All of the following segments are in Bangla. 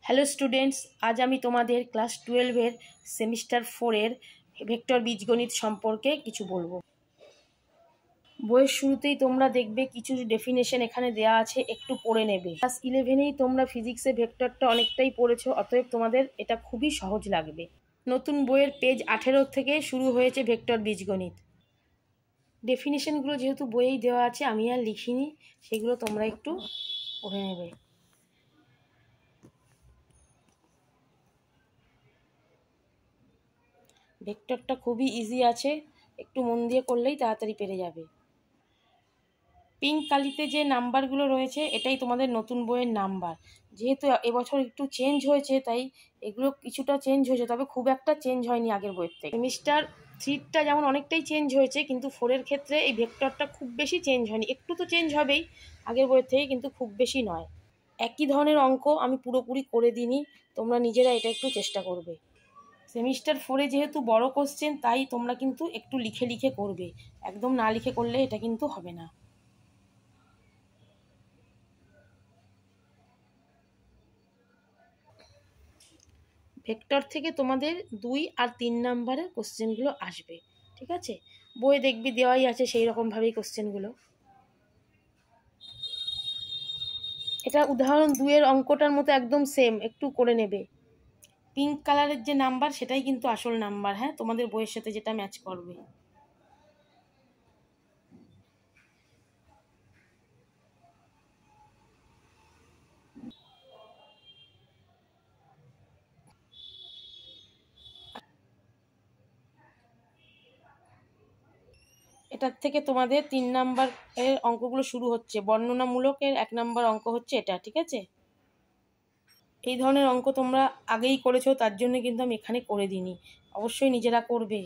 হ্যালো স্টুডেন্টস, আজ আমি তোমাদের ক্লাস 12-এর সেমিস্টার 4-এর ভেক্টর বীজগণিত সম্পর্কে কিছু বলবো। বইয়ের শুরুতেই তোমরা দেখবে কিছু ডেফিনেশন এখানে দেওয়া আছে, একটু পড়ে নেবে। ক্লাস 11-এই তোমরা ফিজিক্সে ভেক্টরটা অনেকটাই পড়েছো, অতএব তোমাদের এটা খুবই সহজ লাগবে। নতুন বইয়ের পেজ 18 থেকে শুরু হয়েছে ভেক্টর বীজগণিত। ডেফিনেশনগুলো যেহেতু বইয়েই দেওয়া আছে, আমি আর লিখিনি, সেগুলো তোমরা একটু পড়ে নেবে। ভেক্টরটা খুবই ইজি আছে, একটু মন দিয়ে করলেই তাড়াতাড়ি পেরে যাবে। পিঙ্ক কালিতে যে নাম্বারগুলো রয়েছে এটাই তোমাদের নতুন বইয়ের নাম্বার। যেহেতু এবছর একটু চেঞ্জ হয়েছে তাই এগুলো কিছুটা চেঞ্জ হয়েছে, তবে খুব একটা চেঞ্জ হয়নি আগের বইয়ের থেকে। সেমিস্টার 3টা যেমন অনেকটাই চেঞ্জ হয়েছে, কিন্তু 4-এর ক্ষেত্রে এই ভেক্টরটা খুব বেশি চেঞ্জ হয়নি। একটু তো চেঞ্জ হবেই আগের বইয়ের থেকে, কিন্তু খুব বেশি নয়। একই ধরনের অঙ্ক আমি পুরোপুরি করে দিইনি, তোমরা নিজেরা এটা একটু চেষ্টা করবে। সেমিস্টার 4-এ যেহেতু বড় কোশ্চেন, তাই তোমরা কিন্তু একটু লিখে লিখে করবে, একদম না লিখে করলে এটা কিন্তু হবে না। ভেক্টর থেকে তোমাদের 2 আর 3 নাম্বারের কোশ্চেনগুলো আসবে, ঠিক আছে? বইয়ে দেখবি দেওয়াই আছে সেই রকমভাবেই কোশ্চেনগুলো। এটা উদাহরণ 2-এর অঙ্কটার মতো একদম সেম, একটু করে নেবে। পিঙ্ক কালারের যে নাম্বার সেটাই কিন্তু আসল নাম্বার, হ্যাঁ, তোমাদের বইয়ের সাথে যেটা ম্যাচ করবে। এটার থেকে তোমাদের 3 নাম্বার এর অঙ্কগুলো শুরু হচ্ছে। বর্ণনামূলকের 1 নাম্বার অঙ্ক হচ্ছে এটা, ঠিক আছে? এই ধরনের অঙ্ক তোমরা আগেই করেছো, তার জন্য কিন্তু আমি এখানে করে দিইনি, অবশ্যই নিজেরা করবে।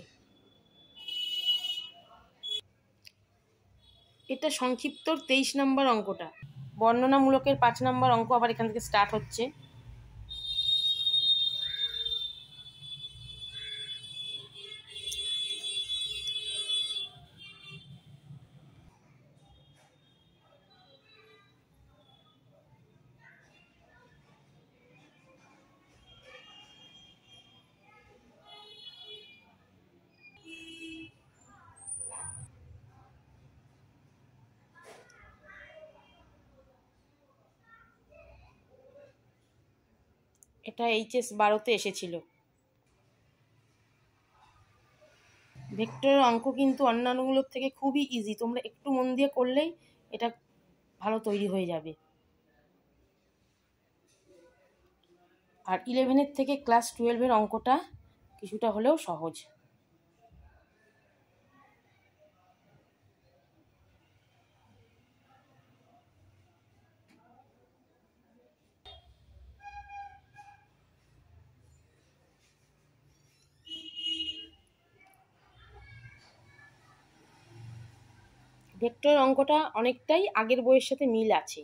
এটা সংক্ষিপ্তর 23 নাম্বার অঙ্কটা। বর্ণনামূলকের 5 নাম্বার অঙ্ক আবার এখান থেকে স্টার্ট হচ্ছে। এটা HS 12-তে এসেছিল। ভেক্টরের অঙ্ক কিন্তু অন্যান্যগুলোর থেকে খুবই ইজি, তোমরা একটু মন দিয়ে করলেই এটা ভালো তৈরি হয়ে যাবে। আর 11-এর থেকে ক্লাস 12-এর অঙ্কটা কিছুটা হলেও সহজ। ভেক্টরের অঙ্কটা অনেকটাই আগের বইয়ের সাথে মিল আছে।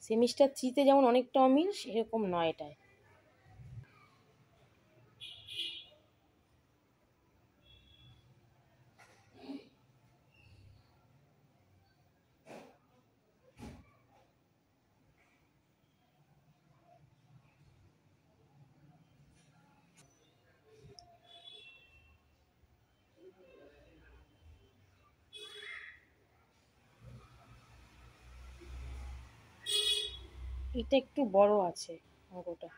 সেমিস্টার 3-তে যেমন অনেকটা অমিল, সেরকম নয় এটায়। এটা একটু বড় আছে অঙ্কটা।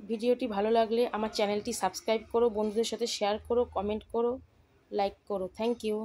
ভিডিওটি ভালো লাগলে আমার চ্যানেলটি সাবস্ক্রাইব করো, বন্ধুদের সাথে শেয়ার করো, কমেন্ট করো, লাইক করো। Thank you.